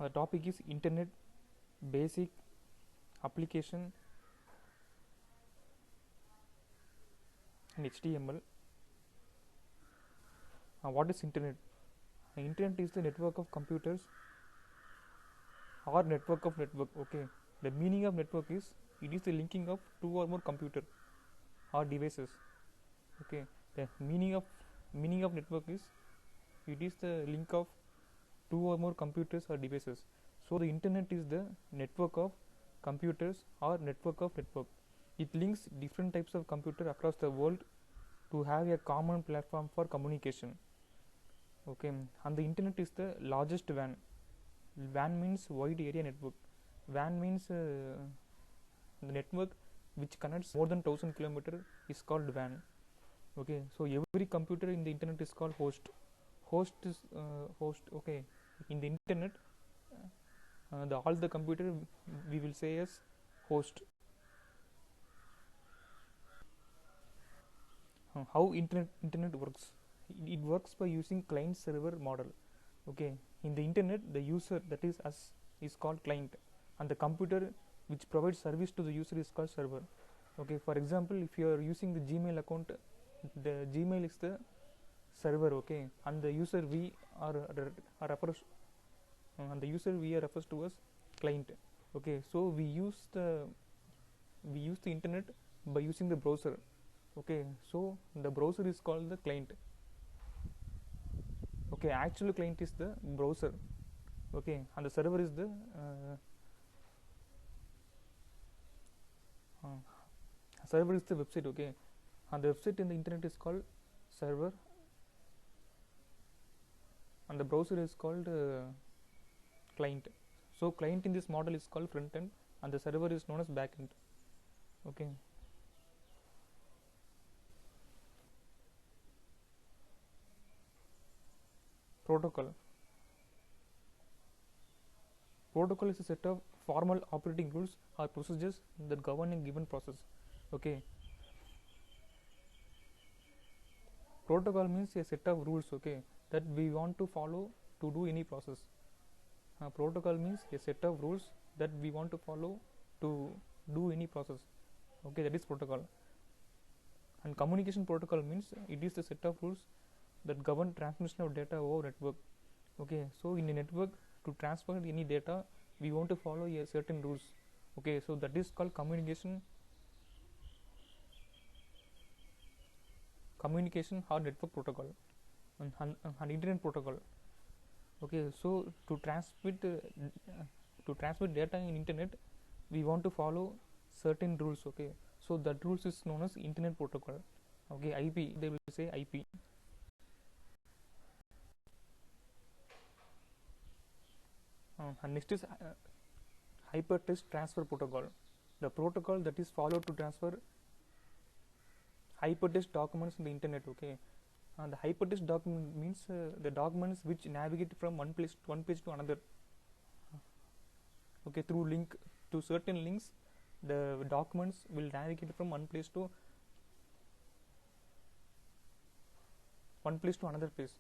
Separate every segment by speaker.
Speaker 1: The topic is Internet Basic Application and HTML. What is Internet? Internet is the network of computers or network of network. Okay, the meaning of network is it is the linking of two or more computer or devices. Okay, the meaning of network is it is the link of two or more computers or devices. So the internet is the network of computers or network of network. It links different types of computer across the world to have a common platform for communication. Okay, and the internet is the largest WAN. WAN means wide area network. WAN means the network which connects more than 1000 kilometers is called WAN. Okay, so every computer in the internet is called host. Host is host. Okay, in the internet, all the computer we will say as host. How internet works? It works by using client server model. Okay, in the internet, the user, that is us, is called client, and the computer which provides service to the user is called server. Okay, for example, if you are using the Gmail account, the Gmail is the server. Okay, and the user we are refers and the user we are refers to as client. Okay, so we use the internet by using the browser. Okay, so the browser is called the client. Okay, actual client is the browser. Okay, and the server is the server is the website. Okay, and the website in the internet is called server, and the browser is called client. So client in this model is called front end, and the server is known as back end. Okay, protocol. Protocol is a set of formal operating rules or procedures that govern a given process. Okay, protocol means a set of rules. Okay, that we want to follow to do any process. Protocol means a set of rules that we want to follow to do any process. Okay, that is protocol. And communication protocol means it is the set of rules that govern transmission of data over network. Okay, so in a network, to transfer any data, we want to follow a certain rules. Okay, so that is called communication or network protocol, and internet protocol. Okay, so to transmit data in internet, we want to follow certain rules. Okay, so that rules is known as internet protocol. Okay, IP, they will say IP. And next is hypertext transfer protocol, the protocol that is followed to transfer hypertext documents in the internet. Okay, the hypertext document means the documents which navigate from one page to another. Okay, through link to certain links, the documents will navigate from one place to another place.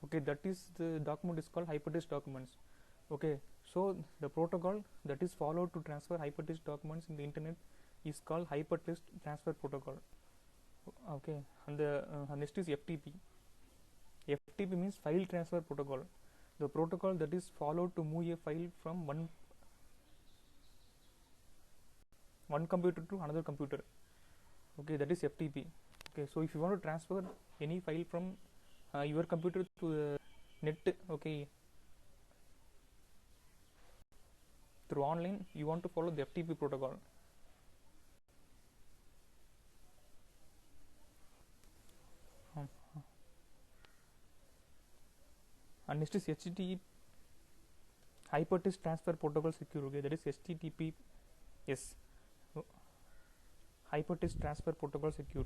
Speaker 1: Okay, that is the document is called hypertext documents. Okay, so the protocol that is followed to transfer hypertext documents in the internet is called hypertext transfer protocol. Okay, and the next is FTP. FTP means file transfer protocol, the protocol that is followed to move a file from one computer to another computer. Okay, that is FTP. Okay, so if you want to transfer any file from your computer to the net, okay, through online, you want to follow the FTP protocol. And next is HTTP, hypertext transfer protocol secure. Okay, that is HTTPS, hypertext transfer protocol secure.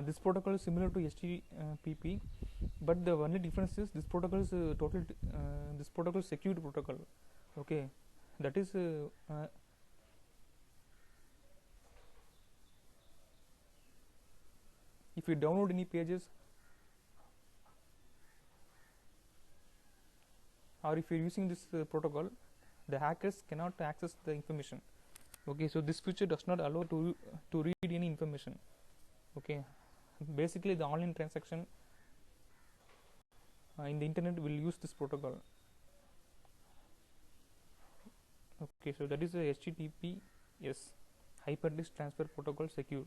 Speaker 1: This protocol is similar to HTTP, but the only difference is this protocol is this protocol is secured protocol. Okay, that is if you download any pages, or if you're using this protocol, the hackers cannot access the information. Okay, so this feature does not allow to read any information. Okay, basically the online transaction in the internet will use this protocol. Okay, so that is a HTTPS, hypertext transfer protocol secure.